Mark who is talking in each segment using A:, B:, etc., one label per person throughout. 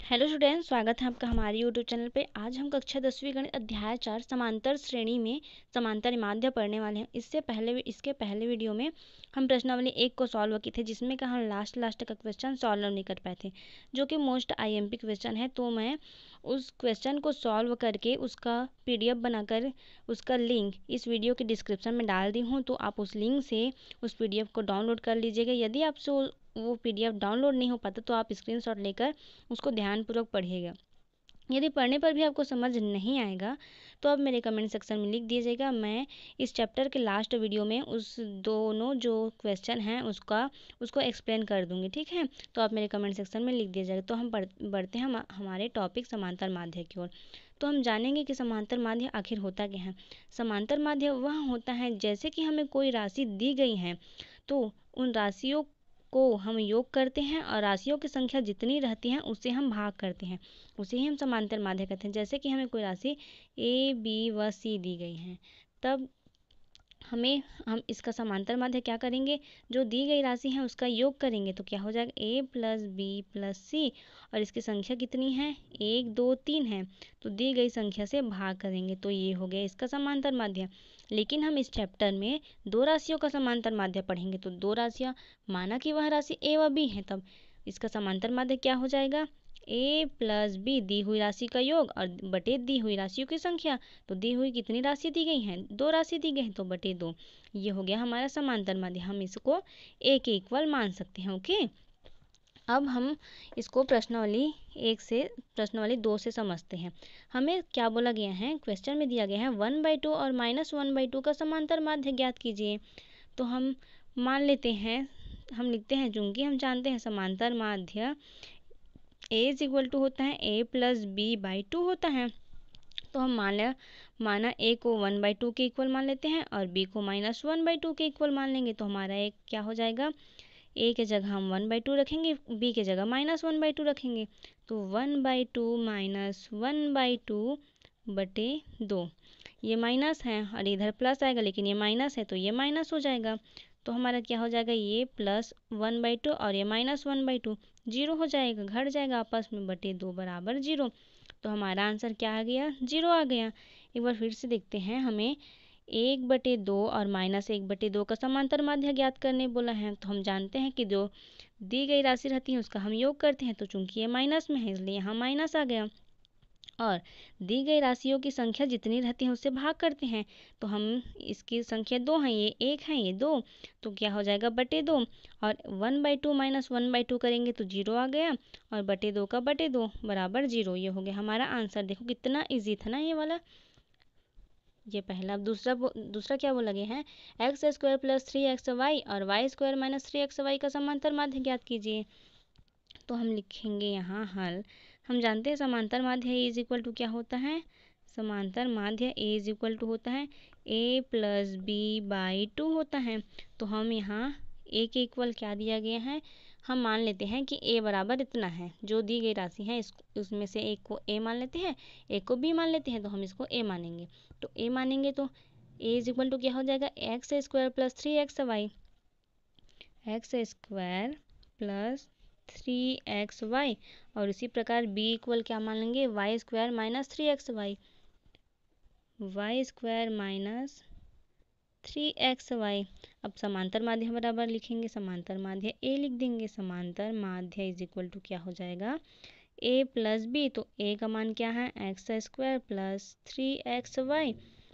A: Hello students, स्वागत है आपका हमारे यूट्यूब चैनल पे। आज हम कक्षा 10वीं गणित अध्याय 4 समांतर श्रेणी में समांतर माध्य पढ़ने वाले हैं। इसके पहले वीडियो में हम प्रश्नावली 1 को सॉल्व की थे, जिसमें का हम लास्ट का क्वेश्चन सॉल्व नहीं कर पाए थे, जो कि मोस्ट आईएमपी क्वेश्चन है। तो मैं उस क्वेश्चन को सॉल्व करके उसका PDF बनाकर उसका लिंक इस वीडियो के डिस्क्रिप्शन में डाल दी हूँ। तो आप उस लिंक से उस PDF को डाउनलोड कर लीजिएगा। यदि आपसे वो PDF डाउनलोड नहीं हो पाता तो आप स्क्रीनशॉट लेकर उसको ध्यानपूर्वक पढ़िएगा। यदि पढ़ने पर भी आपको समझ नहीं आएगा तो आप मेरे कमेंट सेक्शन में लिख दीजिएगा। मैं इस चैप्टर के लास्ट वीडियो में उस दोनों जो क्वेश्चन हैं उसको एक्सप्लेन कर दूंगी, ठीक है। तो आप मेरे कमेंट सेक्शन में लिख दीजिएगा। तो हम बढ़ते हैं हमारे टॉपिक समांतर माध्य की ओर। तो हम जानेंगे कि समांतर माध्य आखिर होता क्या है। समांतर माध्य वह होता है जैसे कि हमें कोई राशि दी गई है तो उन राशियों को हम योग करते हैं और राशियों की संख्या जितनी रहती है उससे हम भाग करते हैं, उसे ही हम समांतर माध्य कहते हैं। जैसे कि हमें कोई राशि A, B व C दी गई है, तब हम इसका समांतर माध्य क्या करेंगे, जो दी गई राशि है उसका योग करेंगे। तो क्या हो जाएगा A + B + C, और इसकी संख्या कितनी है 1 2 3 है, तो दी गई संख्या से भाग करेंगे। तो ये हो गया इसका समांतर माध्य। लेकिन हम इस चैप्टर में दो राशियों का समांतर माध्य पढ़ेंगे। तो दो राशियाँ, माना कि वह राशि A व B है, तब इसका समांतर माध्य क्या हो जाएगा A + B, दी हुई राशि का योग और बटे दी हुई राशियों की संख्या। तो दी हुई कितनी राशि दी गई है, दो राशि दी गई है, तो बटे 2। ये हो गया हमारा समांतर माध्य। हम इसको A के इक्वल मान सकते हैं, ओके। अब हम इसको प्रश्नावली 2 से समझते हैं। हमें क्या बोला गया है, क्वेश्चन में दिया गया है 1/2 और -1/2 का समांतर माध्य ज्ञात कीजिए। तो हम मान लेते हैं, हम लिखते हैं, चूंकि हम जानते हैं समांतर माध्य A = होता है A + B/2 होता है। तो हम माना A को 1/2 के इक्वल मान लेते हैं और B को -1/2 के इक्वल मान लेंगे। तो हमारा एक क्या हो जाएगा, A के जगह हम 1/2 रखेंगे, B के जगह -1/2 रखेंगे। तो 1/2 -1/2 बटे 2, ये माइनस है और इधर प्लस आएगा, लेकिन ये माइनस है तो ये माइनस हो जाएगा। तो हमारा क्या हो जाएगा, ये +1/2 और ये -1/2 जीरो हो जाएगा, घट जाएगा आपस में, बटे 2 = 0। तो हमारा आंसर क्या आ गया, 0 आ गया। एक बार फिर से देखते हैं, हमें 1/2 और -1/2 का समांतर माध्य ज्ञात करने बोला है। तो हम जानते हैं कि जो दी गई राशि रहती है उसका हम योग करते हैं। तो चूंकि ये माइनस में है इसलिए यहाँ माइनस आ गया, और दी गई राशियों की संख्या जितनी रहती है उससे भाग करते हैं। तो हम इसकी संख्या 2 है, ये 1 है, ये 2, तो क्या हो जाएगा बटे 2। और 1/2 -1/2 करेंगे तो 0 आ गया, और बटे 2 का बटे 2 = 0। ये हो गया हमारा आंसर। देखो कितना इजी था ना ये वाला, ये पहला। अब दूसरा क्या बोला गया है, x² + 3xy और y² - 3xy का समांतर माध्य ज्ञात कीजिए। तो हम लिखेंगे यहाँ हल। हम जानते हैं समांतर माध्य A = क्या होता है, समांतर माध्य A = होता है A + B/2 होता है। तो हम यहाँ A के इक्वल क्या दिया गया है, हम मान लेते हैं कि A बराबर इतना है, जो दी गई राशि है उसमें से एक को A मान लेते हैं, एक को B मान लेते हैं। तो हम इसको A मानेंगे। तो A मानेंगे तो A = क्या हो जाएगा, x² + 3xy, x² + 3xy, और इसी प्रकार B = क्या मान लेंगे, y² - 3xy, y² - 3xy। अब समांतर माध्य बराबर लिखेंगे, समांतर माध्य A लिख देंगे। समांतर माध्य = क्या हो जाएगा, A + B। तो A का मान क्या है, x² + 3xy,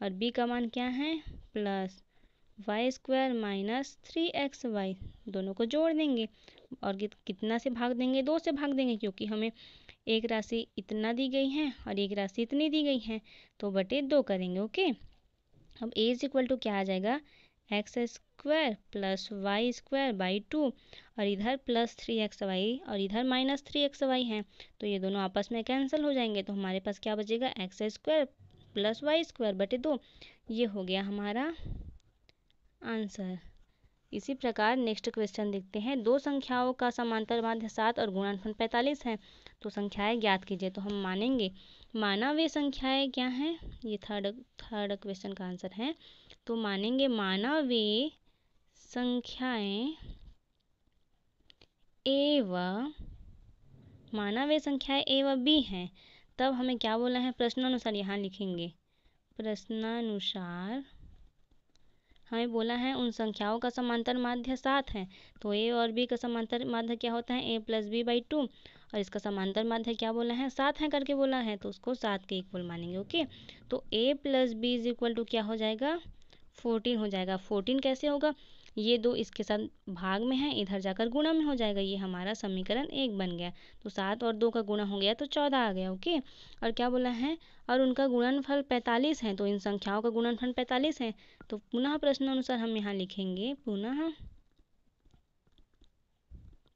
A: और B का मान क्या है, y² - 3xy। दोनों को जोड़ देंगे और कितना से भाग देंगे, 2 से भाग देंगे, क्योंकि हमें एक राशि इतना दी गई है और एक राशि इतनी दी गई है, तो बटे 2 करेंगे, ओके। अब A = क्या आ जाएगा, x² + y²/2, और इधर +3xy और इधर -3xy है, तो ये दोनों आपस में कैंसिल हो जाएंगे। तो हमारे पास क्या बचेगा, x² + y² बटे 2। ये हो गया हमारा आंसर। इसी प्रकार नेक्स्ट क्वेश्चन देखते हैं। दो संख्याओं का समांतर माध्य 7 और गुणनफल 45 है, तो संख्याएं ज्ञात कीजिए। तो हम माना वे संख्याएं क्या हैं, ये थर्ड क्वेश्चन का आंसर है। तो मानेंगे, माना वे संख्याएं A व माना वे संख्याएं ए व बी हैं, तब हमें क्या बोला है, प्रश्नानुसार यहाँ लिखेंगे। प्रश्नानुसार हमें बोला है उन संख्याओं का समांतर माध्य 7 है, तो ए और बी का समांतर माध्य क्या होता है, a+b/2, और इसका समांतर माध्य क्या बोला है, 7 है करके बोला है, तो उसको 7 के इक्वल मानेंगे। ओके, तो a+b इज इक्वल टू क्या हो जाएगा, 14 हो जाएगा। 14 कैसे होगा, ये दो इसके साथ भाग में है, इधर जाकर गुणा में हो जाएगा, ये हमारा समीकरण 1 बन गया। तो 7 और 2 का गुणा हो गया तो 14 आ गया। ओके, और क्या बोला है, और उनका गुणनफल 45 है, तो इन संख्याओं का गुणनफल 45 है। तो पुनः प्रश्नानुसार हम यहाँ लिखेंगे,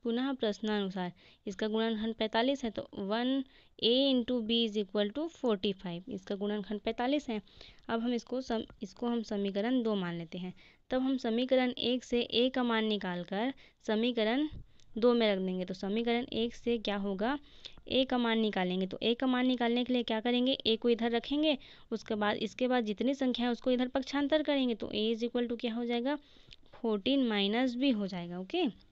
A: पुनः प्रश्नानुसार इसका गुणनखंड 45 है, तो 1a into b is equal to 45, इसका गुणनखंड 45 है। अब हम इसको हम समीकरण 2 मान लेते हैं। तब हम समीकरण 1 से a का मान निकाल कर समीकरण 2 में रख देंगे। तो समीकरण 1 से क्या होगा, a का मान निकालेंगे, तो a का मान निकालने के लिए क्या करेंगे, a को इधर रखेंगे, इसके बाद जितनी संख्या है उसको इधर पक्षांतर करेंगे, तो a इज इक्वल टू क्या हो जाएगा, 14 माइनस बी हो जाएगा। ओके,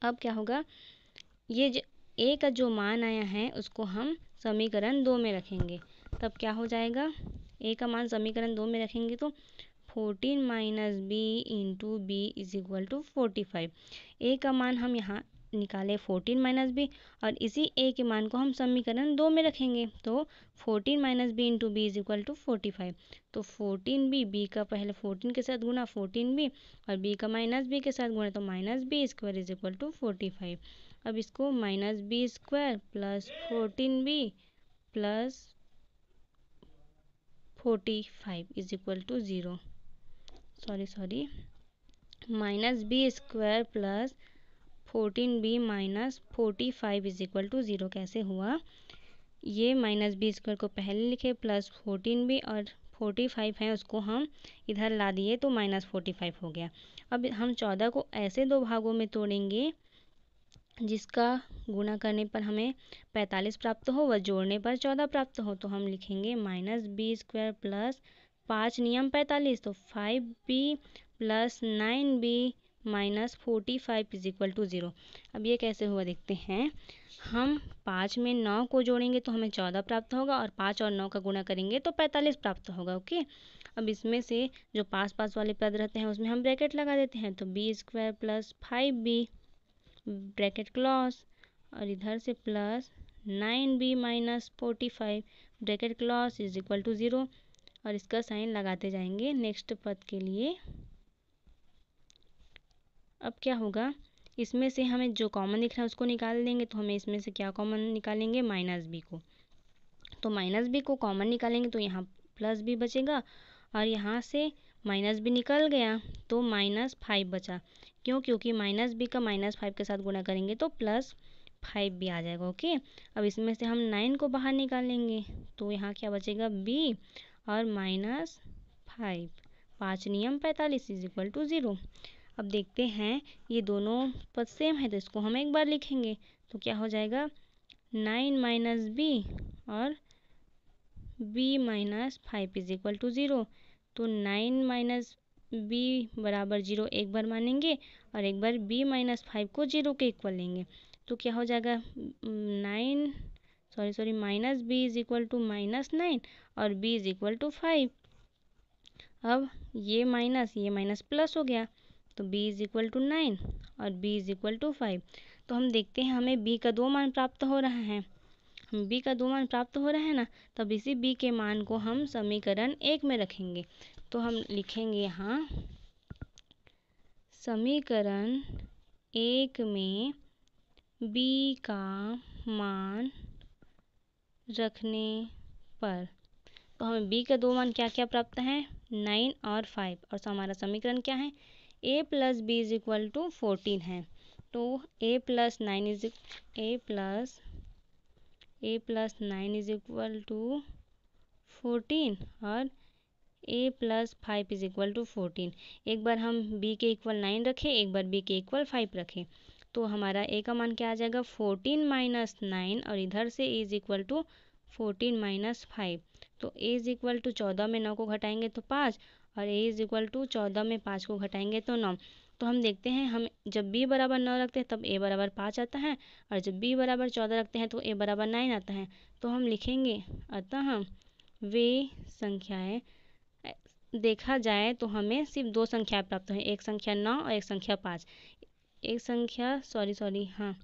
A: अब क्या होगा, ये a का जो मान आया है उसको हम समीकरण 2 में रखेंगे, तब क्या हो जाएगा, a का मान समीकरण 2 में रखेंगे तो 14 minus b into b is equal to 45। a का मान हम यहाँ निकाले 14 माइनस बी, और इसी a के मान को हम समीकरण 2 में रखेंगे, तो 14 minus b into b is equal to 45। तो 14b, b का पहले 14 के साथ गुना 14b, और b का माइनस बी के साथ गुना, तो minus b square is equal to 45। अब इसको minus b square plus 14b plus 45 is equal to 0, sorry minus b square plus 14b minus 45 is equal to 0 कैसे हुआ, ये माइनस बी स्क्वायर को पहले लिखे प्लस 14b और 45 है उसको हम इधर ला दिए, तो माइनस 45 हो गया। अब हम 14 को ऐसे दो भागों में तोड़ेंगे जिसका गुणा करने पर हमें 45 प्राप्त हो व जोड़ने पर 14 प्राप्त हो। तो हम लिखेंगे माइनस बी स्क्वायर प्लस 5 नियम 45, तो 5b plus 9b minus 45 is equal to 0। अब ये कैसे हुआ देखते हैं, हम 5 में 9 को जोड़ेंगे तो हमें 14 प्राप्त होगा, और 5 और 9 का गुणा करेंगे तो 45 प्राप्त होगा। ओके, अब इसमें से जो पास पास वाले पद रहते हैं उसमें हम ब्रैकेट लगा देते हैं, तो b square plus 5b bracket close, और इधर से plus 9b minus 45 bracket close is equal to 0, और इसका साइन लगाते जाएंगे नेक्स्ट पद के लिए। अब क्या होगा, इसमें से हमें जो कॉमन दिख रहा है उसको निकाल देंगे, तो हमें इसमें से क्या कॉमन निकालेंगे, माइनस बी को। तो माइनस बी को कॉमन निकालेंगे तो यहाँ प्लस बी बचेगा, और यहाँ से माइनस बी निकल गया तो माइनस 5 बचा। क्यों, क्योंकि माइनस बी का माइनस 5 के साथ गुणा करेंगे तो प्लस 5 भी आ जाएगा। ओके, अब इसमें से हम 9 को बाहर निकालेंगे, तो यहाँ क्या बचेगा, बी और माइनस 5, 5 नियम 45 इज इक्वल टू 0। अब देखते हैं ये दोनों पद सेम है, तो इसको हम एक बार लिखेंगे, तो क्या हो जाएगा, 9 माइनस बी और b minus 5 is equal to 0। तो 9 माइनस बी बराबर 0 एक बार मानेंगे, और एक बार b माइनस 5 को 0 के इक्वल लेंगे, तो क्या हो जाएगा, minus b is equal to minus 9 और b इज इक्वल टू 5। अब ये माइनस प्लस हो गया, तो b इज इक्वल टू 9 और b इज इक्वल टू 5। तो हम देखते हैं हमें b का 2 मान प्राप्त हो रहा है, हम b का 2 मान प्राप्त हो रहा है ना, तब इसी b के मान को हम समीकरण 1 में रखेंगे। तो हम लिखेंगे यहाँ समीकरण 1 में b का मान रखने पर, तो हमें b का 2 मान क्या क्या प्राप्त है, 9 और 5, और हमारा समीकरण क्या है, a plus b is equal to 14 है। तो a plus 9 is equal to 14 और a plus 5 is equal to 14। एक बार हम b के इक्वल 9 रखें, एक बार b के इक्वल 5 रखें, तो हमारा a का मान क्या आ जाएगा, 14 माइनस 9, और इधर से a is equal to 14 minus 5। तो a इज इक्वल टू 14 में 9 को घटाएंगे तो 5, और a इज इक्वल टू 14 में 5 को घटाएंगे तो 9। तो हम देखते हैं, हम जब b बराबर 9 रखते हैं तब a बराबर 5 आता है, और जब b बराबर 14 रखते हैं तो a बराबर 9 आता है। तो हम लिखेंगे अतः वे संख्याएं, देखा जाए तो हमें सिर्फ दो संख्याएं प्राप्त हुई, एक संख्या 9 और एक संख्या 5। एक संख्या हाँ,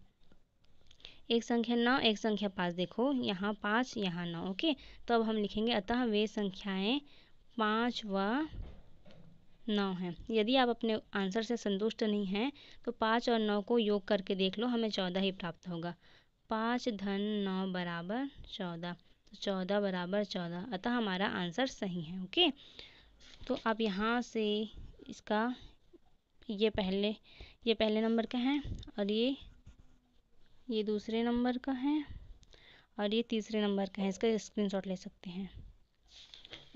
A: एक संख्या 9 एक संख्या 5, देखो यहाँ 5 यहाँ 9। ओके, तो अब हम लिखेंगे अतः वे संख्याएं 5 व 9 हैं। यदि आप अपने आंसर से संतुष्ट नहीं हैं तो 5 और 9 को योग करके देख लो, हमें 14 ही प्राप्त होगा। 5 धन 9 बराबर 14, तो 14 बराबर 14, अतः हमारा आंसर सही है। ओके, तो आप यहाँ से इसका ये पहले नंबर का है, और ये दूसरे नंबर का है, और ये तीसरे नंबर का है। इसका स्क्रीनशॉट ले सकते हैं।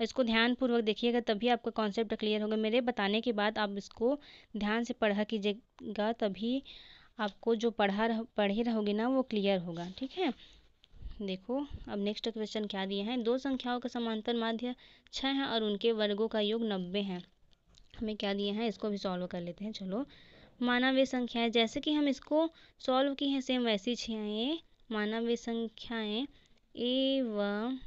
A: इसको ध्यानपूर्वक देखिएगा, तभी आपका कॉन्सेप्ट क्लियर होगा। मेरे बताने के बाद आप इसको ध्यान से पढ़ा कीजिएगा, तभी आपको जो पढ़े रहोगे ना वो क्लियर होगा। ठीक है, देखो अब नेक्स्ट क्वेश्चन क्या दिए हैं। दो संख्याओं का समांतर माध्य 6 है और उनके वर्गों का योग 90 है। हमें क्या दिए हैं, इसको भी सॉल्व कर लेते हैं। चलो, माना वे संख्याएं, जैसे कि हम इसको सॉल्व की हैं सेम वैसी 6 माना वे संख्याएं a व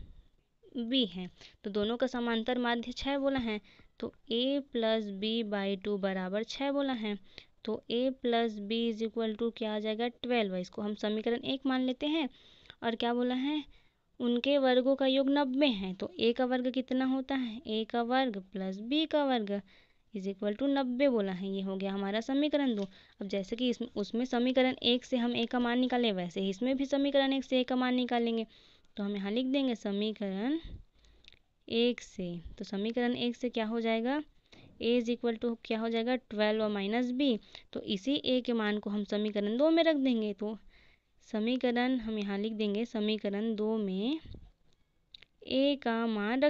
A: b हैं, तो दोनों का समांतर माध्य 6 बोला है, तो a प्लस बी बाई 2 बराबर 6 बोला है। तो a plus b is equal to क्या आ जाएगा, 12। इसको हम समीकरण 1 मान लेते हैं। और क्या बोला है, उनके वर्गों का योग 90 है, तो a का वर्ग कितना होता है, a का वर्ग प्लस b का वर्ग इज इक्वल टू 90 बोला है। ये हो गया हमारा समीकरण 2। अब जैसे कि उसमें समीकरण 1 से हम a का मान निकाले, वैसे ही इसमें भी समीकरण 1 से a का मान निकालेंगे। तो हम यहाँ लिख देंगे समीकरण 1 से, तो समीकरण 1 से क्या हो जाएगा, a इज इक्वल टू क्या हो जाएगा, 12 और माइनस बी। तो इसी a के मान को हम समीकरण 2 में रख देंगे। तो समीकरण हम यहाँ लिख देंगे, समीकरण 2 में a का मान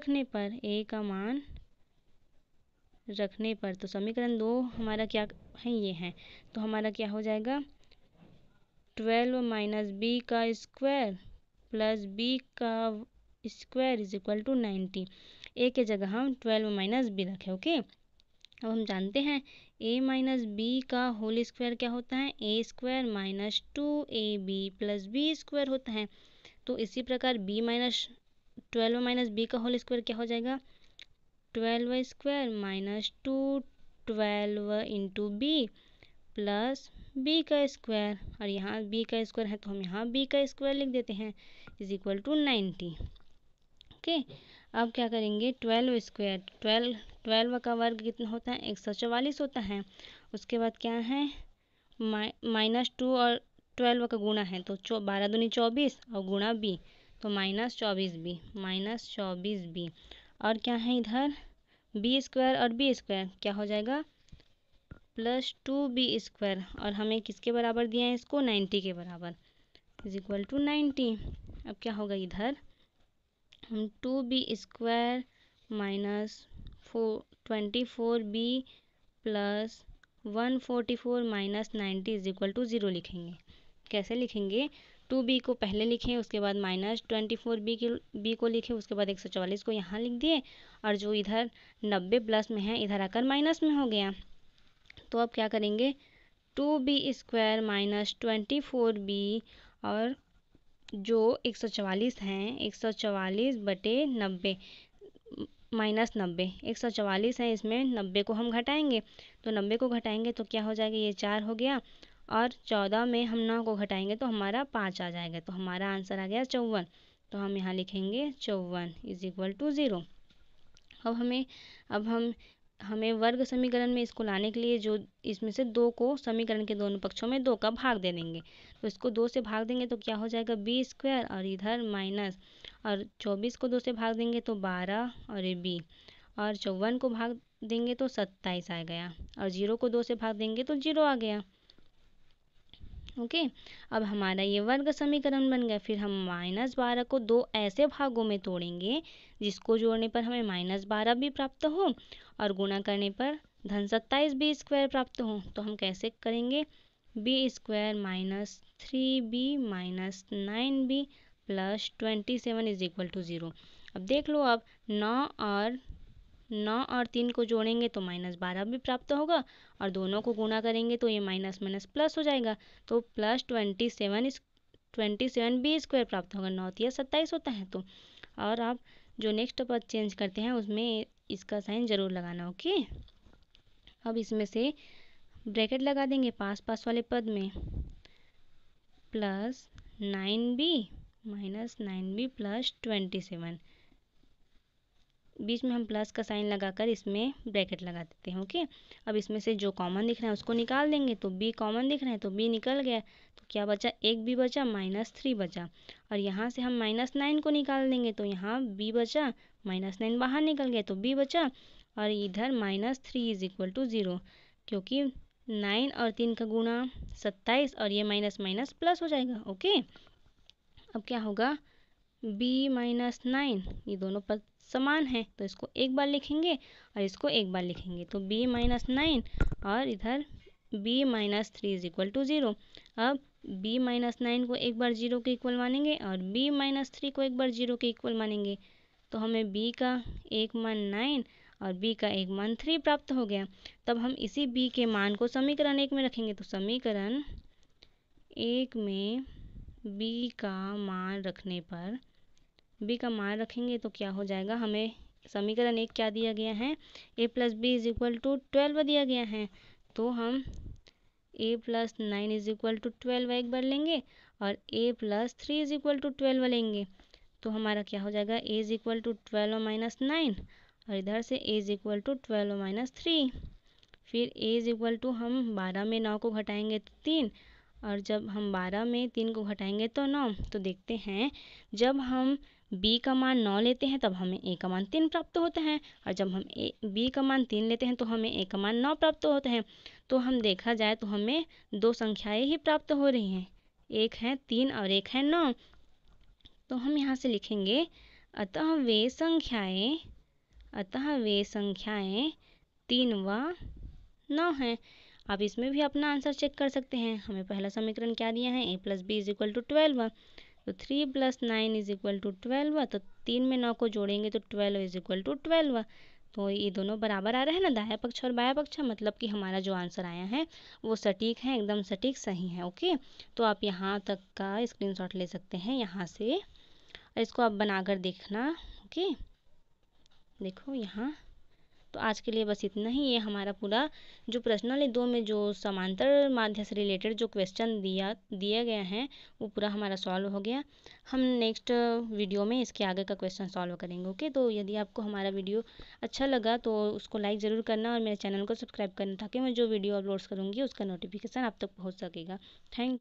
A: रखने पर तो समीकरण 2 हमारा क्या है, ये है। तो हमारा क्या हो जाएगा, 12 माइनस बी का स्क्वायर प्लस बी का स्क्वायर इज इक्वल टू 90। ए के जगह हम 12 माइनस बी रखें। ओके, अब हम जानते हैं a माइनस बी का होल स्क्वायर क्या होता है, a square minus 2ab plus b square होता है। तो इसी प्रकार b माइनस 12 माइनस बी का होल स्क्वायर क्या हो जाएगा, 12 square minus 12 into b plus b का स्क्वायर, और यहाँ b का स्क्वायर है तो हम यहाँ b का स्क्वायर लिख देते हैं इज इक्वल टू 90। ओके, अब क्या करेंगे, 12 स्क्वायर 12 का वर्ग कितना होता है, 144 होता है। उसके बाद क्या है, माइनस 2 और 12 का गुणा है, तो 12 दूनी 24 और गुणा b, तो माइनस 24 b। और क्या है इधर, बी स्क्वायर और बी स्क्वायर क्या हो जाएगा, प्लस 2b स्क्वायर, और हमें किसके बराबर दिया है इसको, 90 के बराबर इज इक्वल टू 90। अब क्या होगा इधर, हम 2b square minus 24b plus 144 minus 90 is equal to 0 लिखेंगे। कैसे लिखेंगे, 2b को पहले लिखें, उसके बाद माइनस 24b को लिखें, उसके बाद 144 को यहाँ लिख दिए, और जो इधर 90 प्लस में है इधर आकर माइनस में हो गया। तो अब क्या करेंगे, 2b स्क्वायर माइनस 24b और जो 144 हैं, 144 बटे 90 माइनस 90, 144 है, इसमें 90 को हम घटाएंगे, तो 90 को घटाएंगे तो क्या हो जाएगा, ये 4 हो गया, और 14 में हम 9 को घटाएंगे तो हमारा 5 आ जाएगा। तो हमारा आंसर आ गया 54। तो हम यहाँ लिखेंगे 54 इज इक्वल टू 0। अब हमें वर्ग समीकरण में इसको लाने के लिए जो इसमें से 2 को समीकरण के दोनों पक्षों में 2 का भाग दे देंगे। तो इसको 2 से भाग देंगे तो क्या हो जाएगा, बी स्क्वायर, और इधर माइनस, और 24 को 2 से भाग देंगे तो 12 और ये बी, और 54 को भाग देंगे तो 27 आ गया, और 0 को 2 से भाग देंगे तो 0 आ गया। ओके, अब हमारा ये वर्ग समीकरण बन गया। फिर हम -12 को 2 ऐसे भागों में तोड़ेंगे जिसको जोड़ने पर हमें -12 भी प्राप्त हो और गुणा करने पर धन 27 बी स्क्वायर प्राप्त हो। तो हम कैसे करेंगे, b square minus 3b minus 9b plus 27 is equal to 0। अब देख लो, अब 9 और 9 और 3 को जोड़ेंगे तो -12 भी प्राप्त होगा और दोनों को गुणा करेंगे तो ये माइनस माइनस प्लस हो जाएगा। तो प्लस 27 बी स्क्वायर प्राप्त होगा। 9 या 27 होता है तो। और आप जो नेक्स्ट पद चेंज करते हैं उसमें इसका साइन ज़रूर लगाना। ओके, अब इसमें से ब्रैकेट लगा देंगे पास पास वाले पद में, plus 9b minus 9b plus 27, बीच में हम प्लस का साइन लगाकर इसमें ब्रैकेट लगा देते हैं। ओके, अब इसमें से जो कॉमन दिख रहा है उसको निकाल देंगे तो b कॉमन दिख रहा है तो b निकल गया। तो क्या बचा, एक b बचा, -3 बचा। और यहाँ से हम -9 को निकाल देंगे तो यहाँ b बचा, -9 बाहर निकल गया तो b बचा और इधर -3 इज इक्वल टू 0, क्योंकि 9 और 3 का गुणा 27 और ये माइनस माइनस प्लस हो जाएगा। ओके, अब क्या होगा, b -9, ये दोनों पद समान है तो इसको एक बार लिखेंगे और इसको एक बार लिखेंगे तो b -9 और इधर b -3 इज इक्वल टू 0। अब b -9 को एक बार 0 के इक्वल मानेंगे और b -3 को एक बार 0 के इक्वल मानेंगे तो हमें b का एक मान 9 और b का एक मान 3 प्राप्त हो गया। तब हम इसी b के मान को समीकरण 1 में रखेंगे तो समीकरण 1 में b का मान रखने पर, b का मान रखेंगे तो क्या हो जाएगा, हमें समीकरण 1 क्या दिया गया है, a plus b is equal to 12 दिया गया है। तो हम a plus 9 is equal to 12 एक बार लेंगे और a plus 3 is equal to 12 लेंगे तो हमारा क्या हो जाएगा, a is equal to 12 minus 9 और इधर से a is equal to 12 minus 3। फिर a इज इक्वल टू, हम 12 में 9 को घटाएंगे तो 3 और जब हम 12 में 3 को घटाएंगे तो 9। तो देखते हैं जब हम b का मान 9 लेते हैं तब हमें a का मान 3 प्राप्त होता है और जब हम b का मान 3 लेते हैं तो हमें a का मान 9 प्राप्त होता है। तो हम देखा जाए तो हमें दो संख्याएं ही प्राप्त हो रही हैं, एक है 3 और एक है 9। तो हम यहाँ से लिखेंगे अतः वे संख्याएं 3 व 9 हैं। आप इसमें भी अपना आंसर चेक कर सकते हैं। हमें पहला समीकरण क्या दिया है, a plus b is equal to 12, तो 3 प्लस 9 इज इक्वल टू 12, तो 3 में 9 को जोड़ेंगे तो 12 इज इक्वल टू 12। तो ये दोनों बराबर आ रहे हैं ना, दायां पक्ष और बायां पक्ष, मतलब कि हमारा जो आंसर आया है वो सटीक है, एकदम सटीक सही है। ओके, तो आप यहाँ तक का स्क्रीनशॉट ले सकते हैं यहाँ से और इसको आप बनाकर देखना। ओके, देखो यहाँ। तो आज के लिए बस इतना ही। ये हमारा पूरा जो प्रश्नावली 2 में जो समांतर माध्य से रिलेटेड जो क्वेश्चन दिया गया है वो पूरा हमारा सॉल्व हो गया। हम नेक्स्ट वीडियो में इसके आगे का क्वेश्चन सॉल्व करेंगे। ओके, तो यदि आपको हमारा वीडियो अच्छा लगा तो उसको लाइक ज़रूर करना और मेरे चैनल को सब्सक्राइब करना ताकि मैं जो वीडियो अपलोड्स करूँगी उसका नोटिफिकेशन आप तक पहुँच सकेगा। थैंक